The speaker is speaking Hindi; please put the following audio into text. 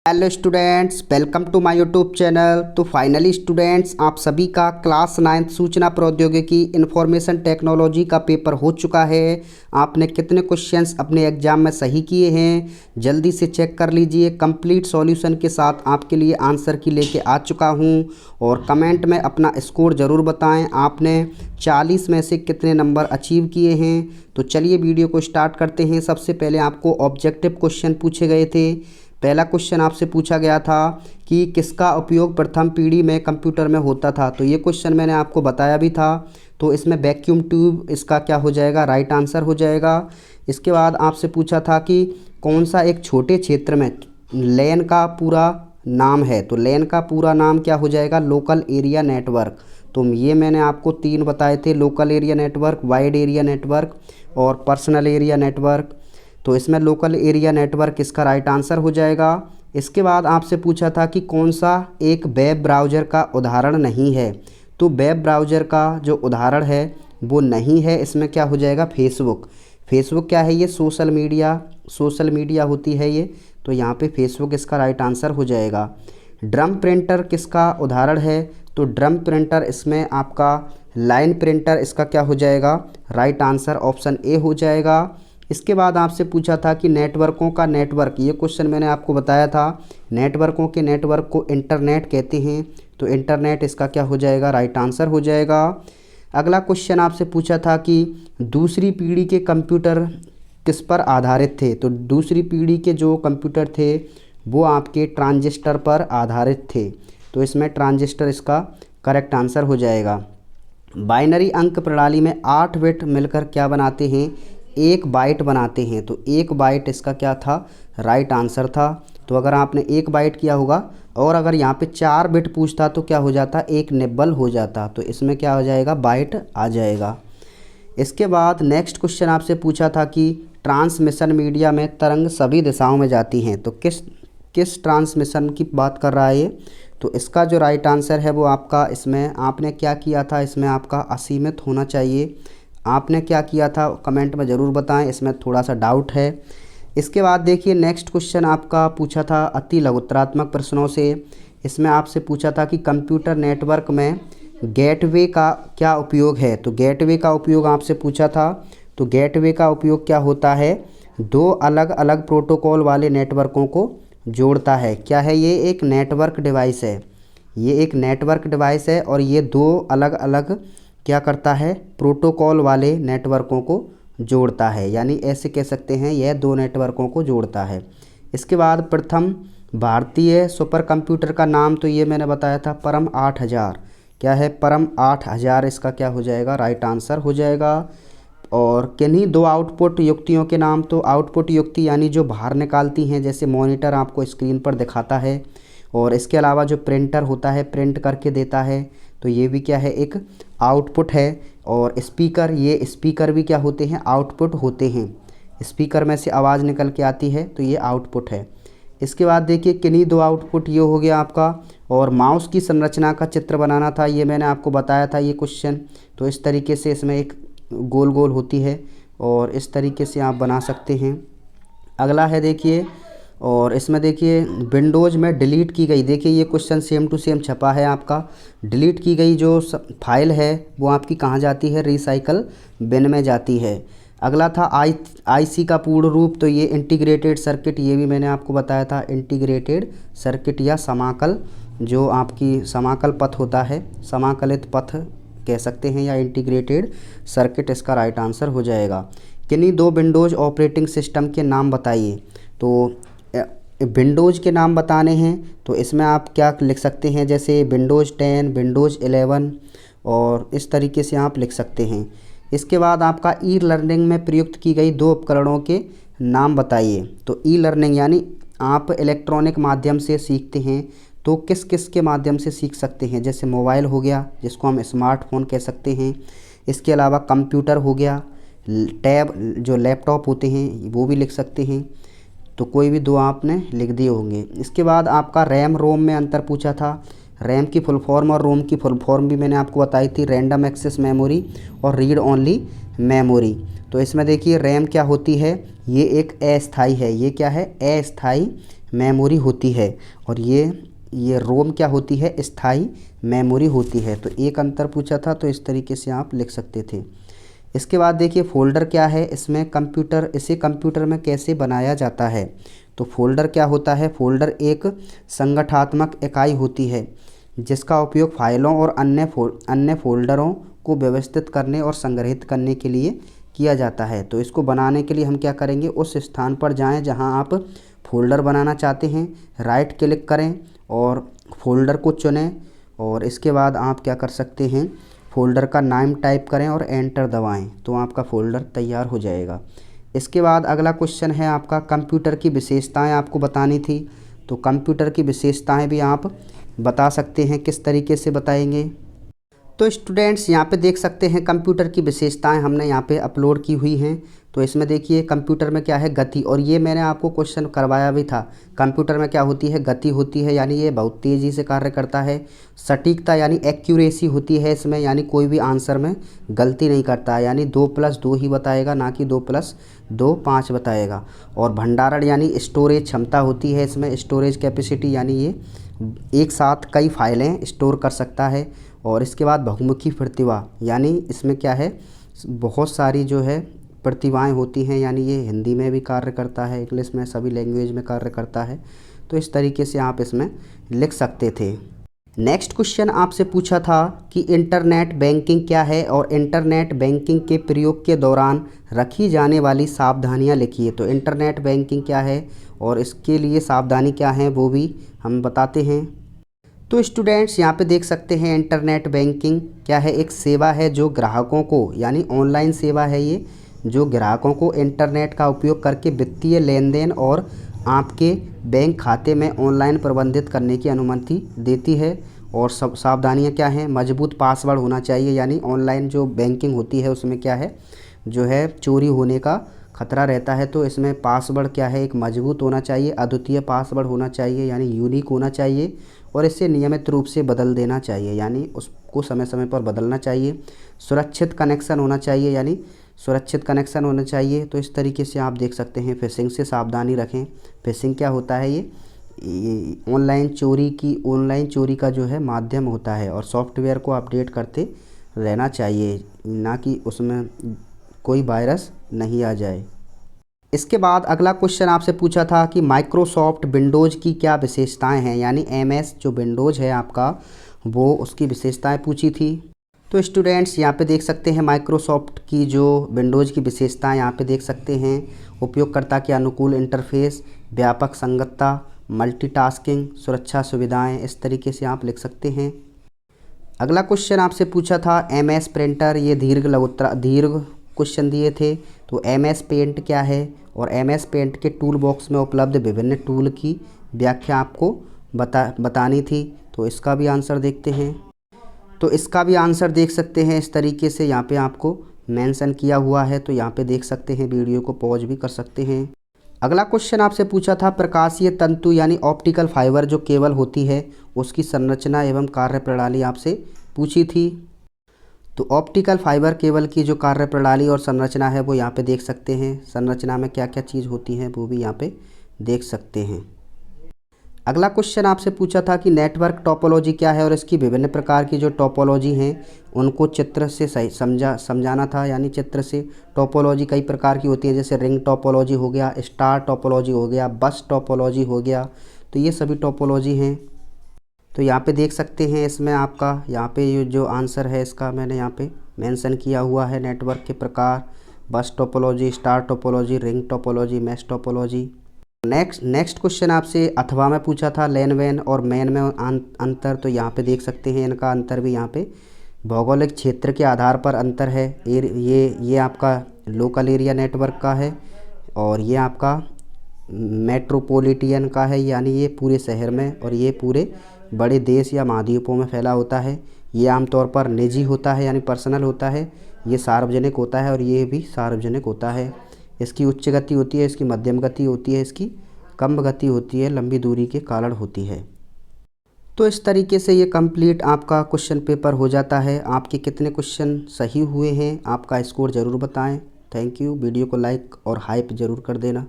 Hello students, welcome to my YouTube channel. तो फाइनली स्टूडेंट्स, आप सभी का क्लास 9 सूचना प्रौद्योगिकी इंफॉर्मेशन टेक्नोलॉजी का पेपर हो चुका है। आपने कितने क्वेश्चंस अपने एग्जाम में सही किए हैं जल्दी से चेक कर लीजिए। कंप्लीट सॉल्यूशन के साथ आपके लिए आंसर की लेके आ चुका हूं और कमेंट में अपना स्कोर ज़रूर बताएं आपने 40 में से कितने नंबर अचीव किए हैं। तो चलिए वीडियो को स्टार्ट करते हैं। सबसे पहले आपको ऑब्जेक्टिव क्वेश्चन पूछे गए थे। पहला क्वेश्चन आपसे पूछा गया था कि किसका उपयोग प्रथम पीढ़ी में कंप्यूटर में होता था। तो ये क्वेश्चन मैंने आपको बताया भी था। तो इसमें वैक्यूम ट्यूब इसका क्या हो जाएगा, राइट आंसर हो जाएगा। इसके बाद आपसे पूछा था कि कौन सा एक छोटे क्षेत्र में लैन का पूरा नाम है। तो लैन का पूरा नाम क्या हो जाएगा, लोकल एरिया नेटवर्क। तो ये मैंने आपको 3 बताए थे, local area network, wide area network और पर्सनल एरिया नेटवर्क। तो इसमें लोकल एरिया नेटवर्क इसका राइट आंसर हो जाएगा। इसके बाद आपसे पूछा था कि कौन सा एक वेब ब्राउज़र का उदाहरण नहीं है। तो वेब ब्राउज़र का जो उदाहरण है वो नहीं है, इसमें क्या हो जाएगा, फेसबुक। फेसबुक क्या है, ये सोशल मीडिया होती है ये। तो यहाँ पे फेसबुक इसका राइट आंसर हो जाएगा। ड्रम प्रिंटर किसका उदाहरण है। तो ड्रम प्रिंटर इसमें आपका लाइन प्रिंटर इसका क्या हो जाएगा, राइट आंसर ऑप्शन ए हो जाएगा। इसके बाद आपसे पूछा था कि नेटवर्कों का नेटवर्क, ये क्वेश्चन मैंने आपको बताया था। नेटवर्कों के नेटवर्क को इंटरनेट कहते हैं। तो इंटरनेट इसका क्या हो जाएगा, राइट आंसर हो जाएगा। अगला क्वेश्चन आपसे पूछा था कि दूसरी पीढ़ी के कंप्यूटर किस पर आधारित थे। तो दूसरी पीढ़ी के जो कंप्यूटर थे वो आपके ट्रांजिस्टर पर आधारित थे। तो इसमें ट्रांजिस्टर इसका करेक्ट आंसर हो जाएगा। बाइनरी अंक प्रणाली में 8 बिट मिलकर क्या बनाते हैं, 1 बाइट बनाते हैं। तो 1 बाइट इसका क्या था, राइट आंसर था। तो अगर आपने 1 बाइट किया होगा और अगर यहाँ पे 4 बिट पूछता तो क्या हो जाता, 1 निब्बल हो जाता। तो इसमें क्या हो जाएगा, बाइट आ जाएगा। इसके बाद नेक्स्ट क्वेश्चन आपसे पूछा था कि ट्रांसमिशन मीडिया में तरंग सभी दिशाओं में जाती हैं। तो किस ट्रांसमिशन की बात कर रहा है ये। तो इसका जो राइट आंसर है वो आपका, इसमें आपने क्या किया था, इसमें आपका असीमित होना चाहिए। आपने क्या किया था कमेंट में ज़रूर बताएं, इसमें थोड़ा सा डाउट है। इसके बाद देखिए नेक्स्ट क्वेश्चन आपका पूछा था अति लघुत्तरात्मक प्रश्नों से। इसमें आपसे पूछा था कि कंप्यूटर नेटवर्क में गेटवे का क्या उपयोग है। तो गेटवे का उपयोग आपसे पूछा था। तो गेटवे का उपयोग क्या होता है, 2 अलग अलग प्रोटोकॉल वाले नेटवर्कों को जोड़ता है। क्या है ये, एक नेटवर्क डिवाइस है। ये एक नेटवर्क डिवाइस है और ये 2 अलग अलग क्या करता है, प्रोटोकॉल वाले नेटवर्कों को जोड़ता है। यानी ऐसे कह सकते हैं यह 2 नेटवर्कों को जोड़ता है। इसके बाद प्रथम भारतीय सुपर कंप्यूटर का नाम, तो ये मैंने बताया था परम 8000। क्या है, परम 8000 इसका क्या हो जाएगा, राइट आंसर हो जाएगा। और किन्हीं 2 आउटपुट युक्तियों के नाम। तो आउटपुट युक्ति यानी जो बाहर निकालती हैं, जैसे मॉनिटर आपको स्क्रीन पर दिखाता है और इसके अलावा जो प्रिंटर होता है प्रिंट करके देता है। तो ये भी क्या है, एक आउटपुट है। और स्पीकर, ये स्पीकर भी क्या होते हैं, आउटपुट होते हैं। स्पीकर में से आवाज़ निकल के आती है तो ये आउटपुट है। इसके बाद देखिए किन्हीं 2 आउटपुट, ये हो गया आपका। और माउस की संरचना का चित्र बनाना था, ये मैंने आपको बताया था ये क्वेश्चन। तो इस तरीके से इसमें एक गोल गोल होती है और इस तरीके से आप बना सकते हैं। अगला है देखिए, और इसमें देखिए विंडोज़ में डिलीट की गई, देखिए ये क्वेश्चन सेम टू सेम छपा है आपका। डिलीट की गई जो फाइल है वो आपकी कहाँ जाती है, रिसाइकल बिन में जाती है। अगला था आईसी का पूर्ण रूप। तो ये इंटीग्रेटेड सर्किट, ये भी मैंने आपको बताया था। इंटीग्रेटेड सर्किट या समाकल, जो आपकी समाकल पथ होता है, समाकलित पथ कह सकते हैं, या इंटीग्रेटेड सर्किट इसका राइट आंसर हो जाएगा। किन्हीं 2 विंडोज़ ऑपरेटिंग सिस्टम के नाम बताइए। तो विंडोज़ के नाम बताने हैं तो इसमें आप क्या लिख सकते हैं, जैसे विंडोज़ 10, विंडोज़ 11 और इस तरीके से आप लिख सकते हैं। इसके बाद आपका ई लर्निंग में प्रयुक्त की गई 2 उपकरणों के नाम बताइए। तो ई लर्निंग यानी आप इलेक्ट्रॉनिक माध्यम से सीखते हैं। तो किस किस के माध्यम से सीख सकते हैं, जैसे मोबाइल हो गया जिसको हम स्मार्टफोन कह सकते हैं। इसके अलावा कंप्यूटर हो गया, टैब जो लैपटॉप होते हैं वो भी लिख सकते हैं। तो कोई भी 2 आपने लिख दिए होंगे। इसके बाद आपका रैम रोम में अंतर पूछा था। रैम की फुल फॉर्म और रोम की फुल फॉर्म भी मैंने आपको बताई थी, रैंडम एक्सेस मेमोरी और रीड ओनली मेमोरी। तो इसमें देखिए रैम क्या होती है, ये एक अस्थाई है। ये क्या है, अस्थाई मेमोरी होती है और ये रोम क्या होती है, स्थायी मेमोरी होती है। तो एक अंतर पूछा था, तो इस तरीके से आप लिख सकते थे। इसके बाद देखिए फ़ोल्डर क्या है, इसमें इसे कंप्यूटर में कैसे बनाया जाता है। तो फ़ोल्डर क्या होता है, फ़ोल्डर एक संगठनात्मक इकाई होती है जिसका उपयोग फाइलों और अन्य फ़ोल्डरों को व्यवस्थित करने और संग्रहित करने के लिए किया जाता है। तो इसको बनाने के लिए हम क्या करेंगे, उस स्थान पर जाएं जहां आप फ़ोल्डर बनाना चाहते हैं, राइट क्लिक करें और फ़ोल्डर को चुनें और इसके बाद आप क्या कर सकते हैं, फ़ोल्डर का नाम टाइप करें और एंटर दबाएं, तो आपका फ़ोल्डर तैयार हो जाएगा। इसके बाद अगला क्वेश्चन है आपका, कंप्यूटर की विशेषताएं आपको बतानी थी। तो कंप्यूटर की विशेषताएं भी आप बता सकते हैं, किस तरीके से बताएंगे। तो स्टूडेंट्स यहाँ पे देख सकते हैं कंप्यूटर की विशेषताएं हमने यहाँ पे अपलोड की हुई हैं। तो इसमें देखिए कंप्यूटर में क्या है, गति, और ये मैंने आपको क्वेश्चन करवाया भी था। कंप्यूटर में क्या होती है, गति होती है, यानी ये बहुत तेज़ी से कार्य करता है। सटीकता यानी एक्यूरेसी होती है इसमें, यानी कोई भी आंसर में गलती नहीं करता है, यानी 2+2 ही बताएगा, ना कि 2+2 5 बताएगा। और भंडारण यानी स्टोरेज क्षमता होती है इसमें, स्टोरेज कैपेसिटी, यानी ये एक साथ कई फाइलें स्टोर कर सकता है। और इसके बाद बहुमुखी प्रतिभा, यानी इसमें क्या है, बहुत सारी जो है प्रतिभाएं होती हैं, यानी ये हिंदी में भी कार्य करता है, इंग्लिश में, सभी लैंग्वेज में कार्य करता है। तो इस तरीके से आप इसमें लिख सकते थे। नेक्स्ट क्वेश्चन आपसे पूछा था कि इंटरनेट बैंकिंग क्या है और इंटरनेट बैंकिंग के प्रयोग के दौरान रखी जाने वाली सावधानियां लिखिए। तो इंटरनेट बैंकिंग क्या है और इसके लिए सावधानी क्या है वो भी हम बताते हैं। तो स्टूडेंट्स यहाँ पे देख सकते हैं इंटरनेट बैंकिंग क्या है, एक सेवा है जो ग्राहकों को, यानी ऑनलाइन सेवा है ये, जो ग्राहकों को इंटरनेट का उपयोग करके वित्तीय लेन देन और आपके बैंक खाते में ऑनलाइन प्रबंधित करने की अनुमति देती है। और सब सावधानियाँ क्या हैं, मजबूत पासवर्ड होना चाहिए, यानी ऑनलाइन जो बैंकिंग होती है उसमें क्या है, जो है चोरी होने का खतरा रहता है। तो इसमें पासवर्ड क्या है, एक मजबूत होना चाहिए, अद्वितीय पासवर्ड होना चाहिए, यानी यूनिक होना चाहिए, और इसे नियमित रूप से बदल देना चाहिए, यानी उसको समय समय पर बदलना चाहिए। सुरक्षित कनेक्शन होना चाहिए, यानी सुरक्षित कनेक्शन होना चाहिए। तो इस तरीके से आप देख सकते हैं। फिशिंग से सावधानी रखें। फिशिंग क्या होता है, ये ऑनलाइन चोरी का जो है माध्यम होता है, और सॉफ्टवेयर को अपडेट करते रहना चाहिए, ना कि उसमें कोई वायरस नहीं आ जाए। इसके बाद अगला क्वेश्चन आपसे पूछा था कि माइक्रोसॉफ्ट विंडोज़ की क्या विशेषताएं हैं, यानी एमएस जो विंडोज़ है आपका, वो उसकी विशेषताएं पूछी थी। तो स्टूडेंट्स यहाँ पे देख सकते हैं माइक्रोसॉफ्ट की जो विंडोज़ की विशेषताएं यहाँ पे देख सकते हैं। उपयोगकर्ता के अनुकूल इंटरफेस, व्यापक संगतता, मल्टीटास्किंग, सुरक्षा सुविधाएँ, इस तरीके से आप लिख सकते हैं। अगला क्वेश्चन आपसे पूछा था एमएस प्रिंटर, ये दीर्घ क्वेश्चन दिए थे। तो एमएस पेंट क्या है और एमएस पेंट के टूल बॉक्स में उपलब्ध विभिन्न टूल की व्याख्या आपको बतानी थी। तो इसका भी आंसर देखते हैं। तो इसका भी आंसर देख सकते हैं इस तरीके से, यहाँ पे आपको मेंशन किया हुआ है, तो यहाँ पे देख सकते हैं, वीडियो को पॉज भी कर सकते हैं। अगला क्वेश्चन आपसे पूछा था प्रकाशीय तंतु यानी ऑप्टिकल फाइबर जो केबल होती है उसकी संरचना एवं कार्यप्रणाली आपसे पूछी थी। तो ऑप्टिकल फाइबर केबल की जो कार्यप्रणाली और संरचना है वो यहाँ पे देख सकते हैं। संरचना में क्या क्या चीज़ होती है वो भी यहाँ पे देख सकते हैं। अगला क्वेश्चन आपसे पूछा था कि नेटवर्क टोपोलॉजी क्या है और इसकी विभिन्न प्रकार की जो टोपोलॉजी हैं उनको चित्र से सही समझाना था, यानी चित्र से। टोपोलॉजी कई प्रकार की होती है, जैसे रिंग टोपोलॉजी हो गया, स्टार टोपोलॉजी हो गया, बस टोपोलॉजी हो गया, तो ये सभी टोपोलॉजी हैं। तो यहाँ पे देख सकते हैं, इसमें आपका यहाँ पे ये जो आंसर है इसका मैंने यहाँ पे मेंशन किया हुआ है। नेटवर्क के प्रकार, बस topology, star topology, ring topology, mesh topology. Next question आपसे अथवा में पूछा था लैन वैन और मैन में अंतर। तो यहाँ पे देख सकते हैं इनका अंतर भी, यहाँ पे भौगोलिक क्षेत्र के आधार पर अंतर है। ये आपका लोकल एरिया नेटवर्क का है और ये आपका मेट्रोपॉलिटन का है, यानी ये पूरे शहर में, और ये पूरे बड़े देश या महाद्वीपों में फैला होता है। ये आमतौर पर निजी होता है, यानी पर्सनल होता है। ये सार्वजनिक होता है और ये भी सार्वजनिक होता है। इसकी उच्च गति होती है, इसकी मध्यम गति होती है, इसकी कम गति होती है, लंबी दूरी के कारण होती है। तो इस तरीके से ये कंप्लीट आपका क्वेश्चन पेपर हो जाता है। आपके कितने क्वेश्चन सही हुए हैं आपका स्कोर ज़रूर बताएं। Thank you. वीडियो को लाइक और हाइप ज़रूर कर देना।